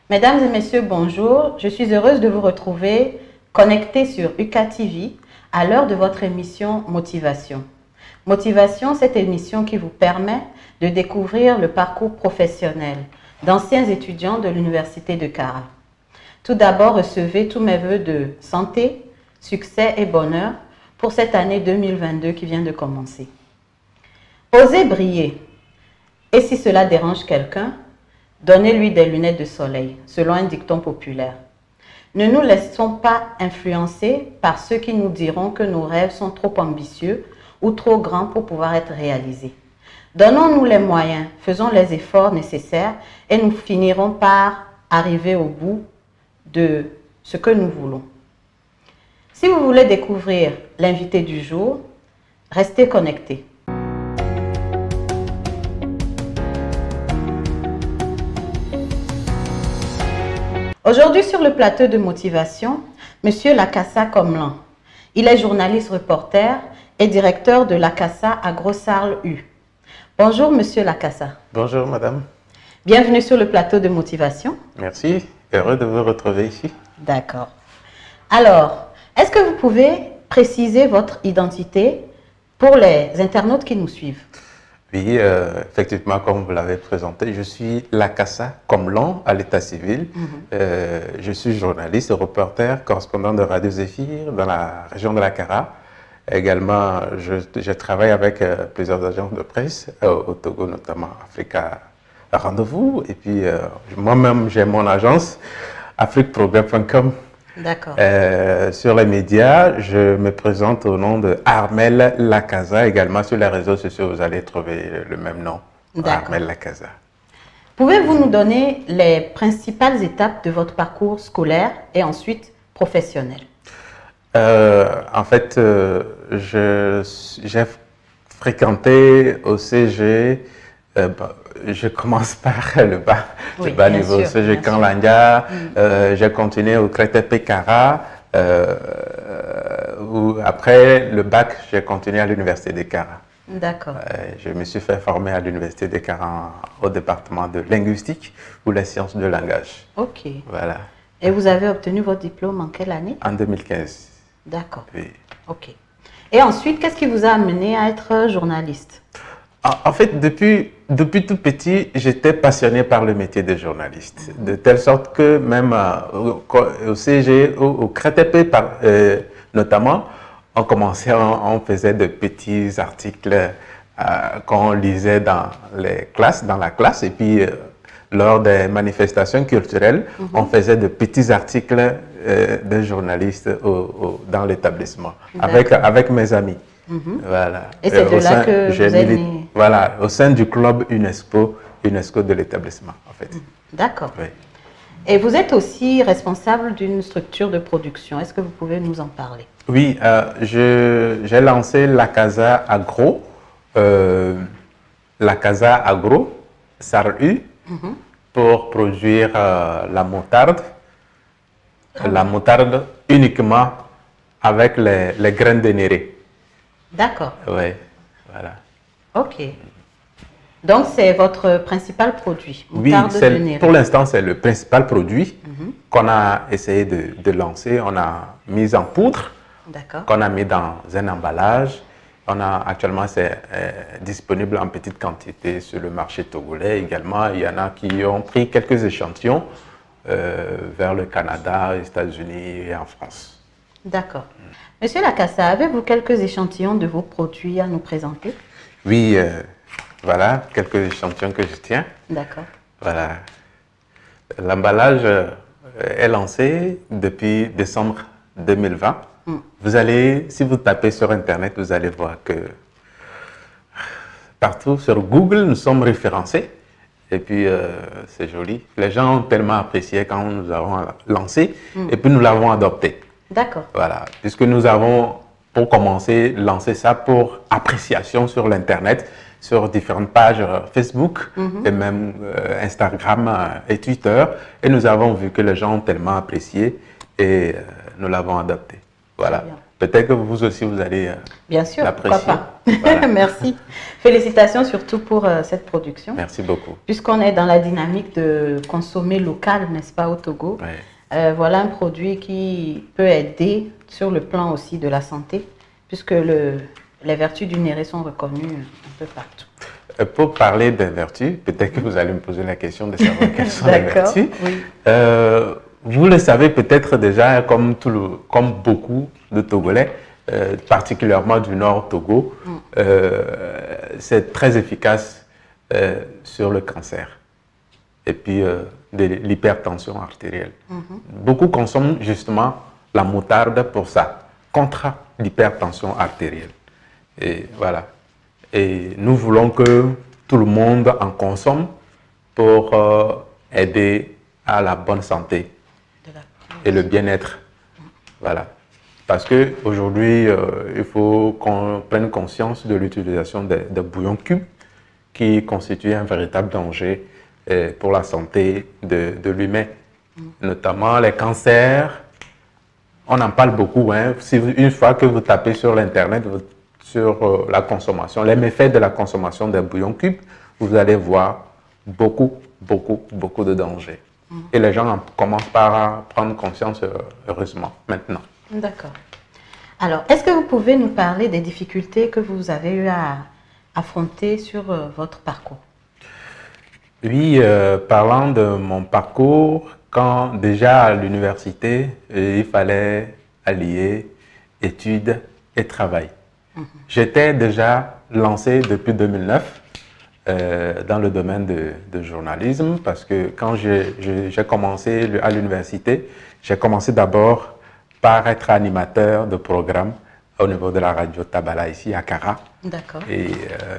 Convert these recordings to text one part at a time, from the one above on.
Mesdames et messieurs, bonjour. Je suis heureuse de vous retrouver connectés sur UCA TV à l'heure de votre émission Motivation. Motivation, cette émission qui vous permet de découvrir le parcours professionnel d'anciens étudiants de l'Université de Kara. Tout d'abord, recevez tous mes vœux de santé, succès et bonheur pour cette année 2022 qui vient de commencer. Osez briller. Et si cela dérange quelqu'un, donnez-lui des lunettes de soleil, selon un dicton populaire. Ne nous laissons pas influencer par ceux qui nous diront que nos rêves sont trop ambitieux ou trop grands pour pouvoir être réalisés. Donnons-nous les moyens, faisons les efforts nécessaires et nous finirons par arriver au bout de ce que nous voulons. Si vous voulez découvrir l'invité du jour, restez connectés. Aujourd'hui, sur le plateau de Motivation, Monsieur Lakassa Komlan. Il est journaliste reporter et directeur de Lakassa AgroSarl U. Bonjour, Monsieur Lakassa. Bonjour, madame. Bienvenue sur le plateau de Motivation. Merci, heureux de vous retrouver ici. D'accord. Alors, est-ce que vous pouvez préciser votre identité pour les internautes qui nous suivent? Oui, effectivement, comme vous l'avez présenté, je suis Lakassa Komlan à l'état civil. Je suis journaliste, reporter, correspondant de Radio Zéphyr dans la région de la Kara. Également, je travaille avec plusieurs agences de presse, au Togo notamment, Africa Rendez-vous. Et puis, moi-même, j'ai mon agence, afriqueprogrès.com. D'accord. Sur les médias, je me présente au nom de Armel Lakassa. Également sur les réseaux sociaux, vous allez trouver le même nom, Armel Lakassa. Pouvez-vous nous donner les principales étapes de votre parcours scolaire et ensuite professionnel? En fait, j'ai fréquenté au CG. Je commence par le bas niveau, CG Kanlanga. J'ai continué au Crétepe Kara. Après le bac, j'ai continué à l'Université de Kara. D'accord. Je me suis fait former à l'Université de Kara au département de linguistique ou les sciences de langage. Ok. Voilà. Et vous avez obtenu votre diplôme en quelle année? En 2015. D'accord. Oui. Ok. Et ensuite, qu'est-ce qui vous a amené à être journaliste? En fait, depuis tout petit, j'étais passionné par le métier de journaliste. De telle sorte que même au CG, au Crétepe notamment, on faisait de petits articles qu'on lisait dans la classe. Et puis, lors des manifestations culturelles, on faisait de petits articles de journalistes dans l'établissement, avec mes amis. Voilà. Et c'est de là que vous êtes né? Voilà, au sein du club UNESCO de l'établissement, en fait. D'accord. Oui. Et vous êtes aussi responsable d'une structure de production. Est-ce que vous pouvez nous en parler? Oui, j'ai lancé Lakassa Agro, Lakassa Agro, Sarl U, pour produire la moutarde. La moutarde uniquement avec les graines de néré. D'accord. Oui, voilà. Ok. Donc, c'est votre principal produit, moutarde de néré. Pour l'instant, c'est le principal produit qu'on a essayé de lancer. On a mis en poudre, qu'on a mis dans un emballage. Actuellement, c'est disponible en petite quantité sur le marché togolais également. Il y en a qui ont pris quelques échantillons vers le Canada, les États-Unis et en France. D'accord. Monsieur Lakassa, avez-vous quelques échantillons de vos produits à nous présenter? Oui, voilà, quelques échantillons que je tiens. D'accord. Voilà. L'emballage est lancé depuis décembre 2020. Vous allez, si vous tapez sur Internet, vous allez voir que partout sur Google, nous sommes référencés. Et puis, c'est joli. Les gens ont tellement apprécié quand nous avons lancé et puis nous l'avons adopté. D'accord. Voilà, puisque nous avons, pour commencer, lancé ça pour appréciation sur l'Internet, sur différentes pages Facebook et même Instagram et Twitter. Et nous avons vu que les gens ont tellement apprécié et nous l'avons adopté. Voilà. peut-être que vous aussi, vous allez bien sûr, pourquoi l'apprécier. pas. Voilà. Merci. Félicitations surtout pour cette production. Merci beaucoup. Puisqu'on est dans la dynamique de consommer local, n'est-ce pas, au Togo, Ouais. voilà un produit qui peut aider sur le plan aussi de la santé, puisque les vertus du néré sont reconnues un peu partout. Pour parler des vertus, peut-être que vous allez me poser la question de savoir quelles sont les vertus. Oui. Vous le savez peut-être déjà, comme beaucoup de Togolais, particulièrement du Nord Togo, c'est très efficace sur le cancer et puis de l'hypertension artérielle. Beaucoup consomment justement la moutarde pour ça, contre l'hypertension artérielle. Et voilà. Et nous voulons que tout le monde en consomme pour aider à la bonne santé et le bien-être. Voilà. Parce qu'aujourd'hui, il faut qu'on prenne conscience de l'utilisation des bouillons cubes qui constituent un véritable danger pour la santé de l'humain. Notamment les cancers. On en parle beaucoup. Hein. Une fois que vous tapez sur l'Internet, sur la consommation, les méfaits de la consommation des bouillons cubes, vous allez voir beaucoup de dangers. Et les gens commencent par prendre conscience, heureusement, maintenant. D'accord. Alors, est-ce que vous pouvez nous parler des difficultés que vous avez eu à affronter sur votre parcours? Oui, parlant de mon parcours, quand déjà à l'université, il fallait allier études et travail. J'étais déjà lancé depuis 2009 dans le domaine de journalisme parce que quand j'ai commencé à l'université, j'ai commencé d'abord par être animateur de programme au niveau de la radio Tabala ici à Kara. D'accord. Et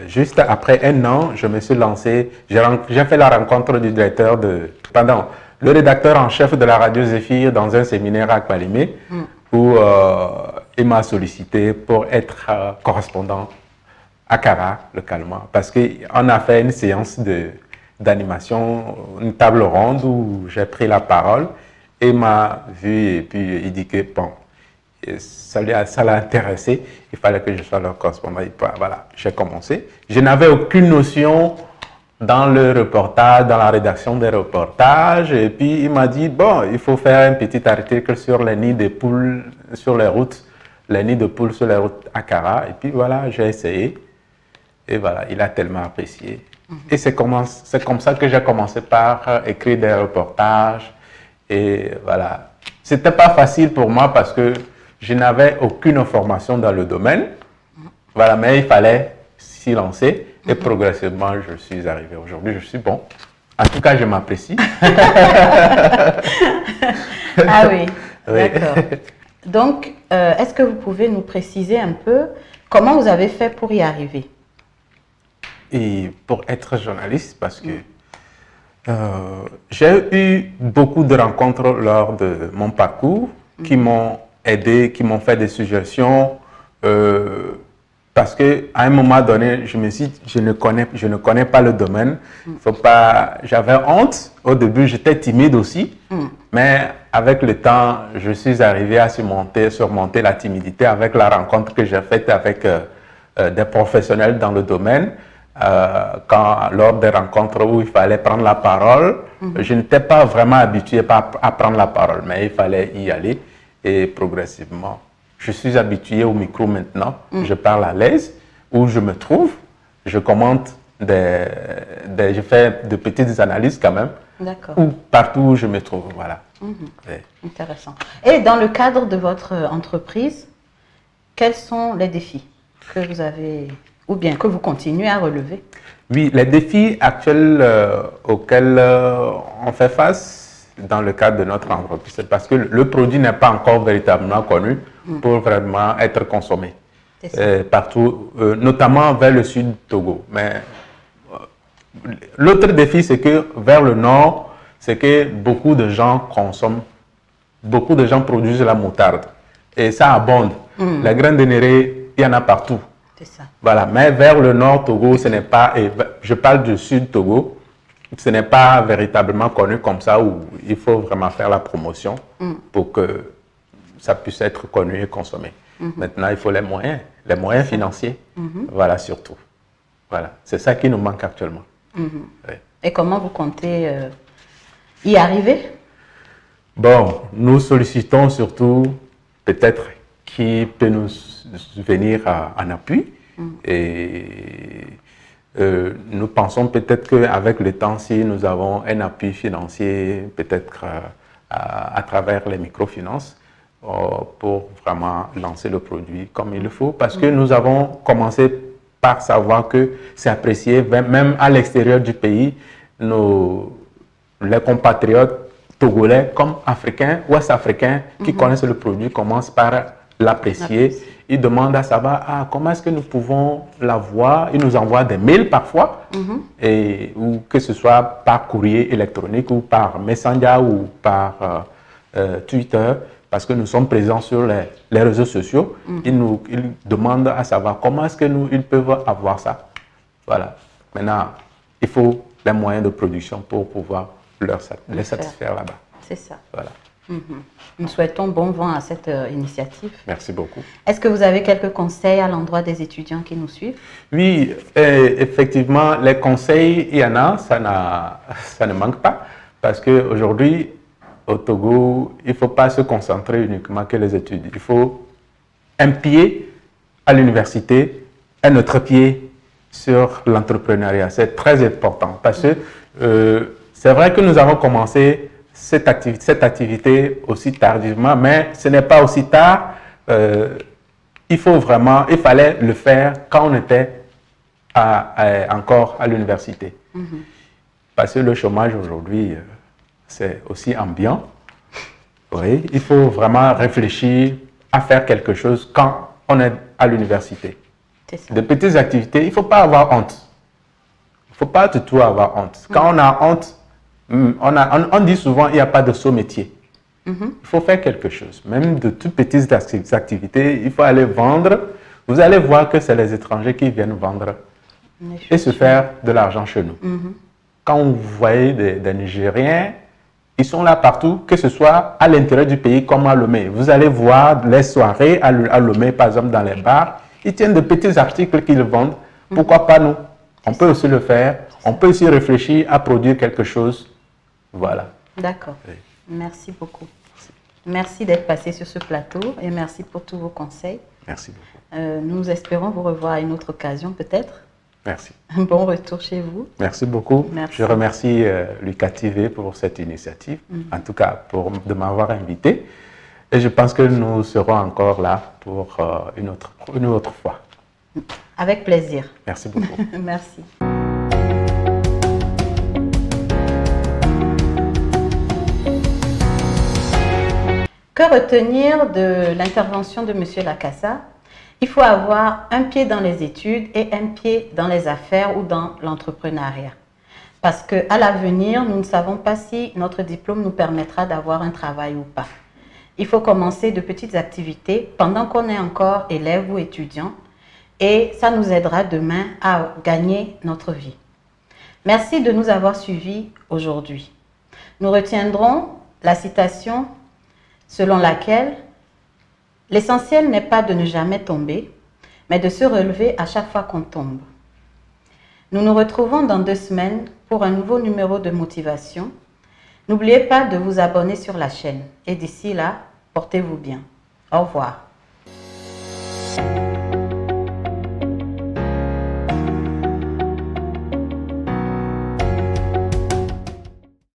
juste après un an, je me suis lancé, j'ai fait la rencontre du directeur le rédacteur en chef de la radio Zéphyr dans un séminaire à Kpalimé où il m'a sollicité pour être correspondant à Kara, localement, parce qu'on a fait une séance d'animation, une table ronde où j'ai pris la parole et il m'a vu et puis il dit que bon, ça l'a intéressé, il fallait que je sois leur correspondant. Et voilà, j'ai commencé. Je n'avais aucune notion dans le reportage, dans la rédaction des reportages, et puis il m'a dit, bon, il faut faire un petit article sur les nids de poules sur les routes, les nids de poules sur les routes à Kara, et puis voilà, j'ai essayé, et voilà, il a tellement apprécié. Et c'est comme ça que j'ai commencé par écrire des reportages, et voilà. C'était pas facile pour moi parce que je n'avais aucune formation dans le domaine, voilà, mais il fallait s'y lancer. Et progressivement, je suis arrivé. Aujourd'hui, je suis bon. En tout cas, je m'apprécie. Ah oui, oui. D'accord. Donc, est-ce que vous pouvez nous préciser un peu comment vous avez fait pour y arriver? Et pour être journaliste, parce que j'ai eu beaucoup de rencontres lors de mon parcours qui m'ont aidé, qui m'ont fait des suggestions. Parce qu'à un moment donné, je me suis dit, je ne connais pas le domaine. J'avais honte. Au début, j'étais timide aussi. Mais avec le temps, je suis arrivé à surmonter la timidité avec la rencontre que j'ai faite avec des professionnels dans le domaine. Lors des rencontres où il fallait prendre la parole, je n'étais pas vraiment habitué à prendre la parole, mais il fallait y aller. Et progressivement, je suis habitué au micro maintenant, je parle à l'aise, où je me trouve, je commente, je fais de petites analyses quand même, ou partout où je me trouve, voilà. Ouais. Intéressant. Et dans le cadre de votre entreprise, quels sont les défis que vous avez, ou bien que vous continuez à relever? Oui, les défis actuels auxquels on fait face dans le cadre de notre entreprise, c'est parce que le produit n'est pas encore véritablement connu pour vraiment être consommé partout, notamment vers le sud du Togo. Mais l'autre défi, c'est que vers le nord, c'est que beaucoup de gens consomment, beaucoup de gens produisent la moutarde et ça abonde. La graine de néré, il y en a partout. C'est ça. Voilà, mais vers le nord Togo, ce n'est pas, et je parle du sud Togo, ce n'est pas véritablement connu comme ça où il faut vraiment faire la promotion pour que ça puisse être connu et consommé. Maintenant, il faut les moyens financiers. Voilà, surtout. Voilà, c'est ça qui nous manque actuellement. Oui. Et comment vous comptez y arriver? Bon, nous sollicitons surtout peut-être qui peut nous venir en appui. Et nous pensons peut-être qu'avec le temps, si nous avons un appui financier, peut-être à travers les microfinances, pour vraiment lancer le produit comme il le faut. Parce que nous avons commencé par savoir que c'est apprécié, même à l'extérieur du pays, les compatriotes togolais comme africains, ouest-africains qui connaissent le produit commencent par l'apprécier. Ils demandent à savoir comment est-ce que nous pouvons l'avoir. Ils nous envoient des mails parfois, ou que ce soit par courrier électronique ou par Messenger ou par Twitter, parce que nous sommes présents sur les réseaux sociaux. Ils demandent à savoir comment est-ce que ils peuvent avoir ça. Voilà. Maintenant, il faut les moyens de production pour pouvoir les satisfaire là-bas. C'est ça. Voilà. Nous souhaitons bon vent à cette initiative. Merci beaucoup. Est-ce que vous avez quelques conseils à l'endroit des étudiants qui nous suivent? Oui, effectivement, les conseils, il y en a, ça ne manque pas, parce qu'aujourd'hui, au Togo, il ne faut pas se concentrer uniquement que les études. Il faut un pied à l'université, un autre pied sur l'entrepreneuriat. C'est très important parce que c'est vrai que nous avons commencé cette activité aussi tardivement, mais ce n'est pas aussi tard. Il fallait le faire quand on était encore à l'université. Parce que le chômage aujourd'hui, c'est aussi ambiant. Oui, il faut vraiment réfléchir à faire quelque chose quand on est à l'université. De petites activités, il ne faut pas avoir honte. Il ne faut pas du tout avoir honte. Quand on a honte, on dit souvent qu'il n'y a pas de saut métier. Il faut faire quelque chose. Même de toutes petites activités, il faut aller vendre. Vous allez voir que c'est les étrangers qui viennent vendre et se faire de l'argent chez nous. Quand vous voyez des Nigériens, ils sont là partout, que ce soit à l'intérieur du pays comme à Lomé. Vous allez voir les soirées à Lomé, par exemple dans les bars. Ils tiennent de petits articles qu'ils vendent. Pourquoi pas nous? On peut aussi le faire. On peut aussi réfléchir à produire quelque chose. Voilà. D'accord. Oui. Merci beaucoup. Merci d'être passé sur ce plateau et merci pour tous vos conseils. Merci beaucoup. Nous espérons vous revoir à une autre occasion peut-être. Merci. Un bon retour chez vous. Merci beaucoup. Merci. Je remercie Lucas TV pour cette initiative, en tout cas de m'avoir invité. Et je pense que nous serons encore là pour une autre fois. Avec plaisir. Merci beaucoup. Merci. Que retenir de l'intervention de M. Lacassa? Il faut avoir un pied dans les études et un pied dans les affaires ou dans l'entrepreneuriat. Parce qu'à l'avenir, nous ne savons pas si notre diplôme nous permettra d'avoir un travail ou pas. Il faut commencer de petites activités pendant qu'on est encore élève ou étudiant et ça nous aidera demain à gagner notre vie. Merci de nous avoir suivis aujourd'hui. Nous retiendrons la citation selon laquelle l'essentiel n'est pas de ne jamais tomber, mais de se relever à chaque fois qu'on tombe. Nous nous retrouvons dans 2 semaines pour un nouveau numéro de motivation. N'oubliez pas de vous abonner sur la chaîne. Et d'ici là, portez-vous bien. Au revoir.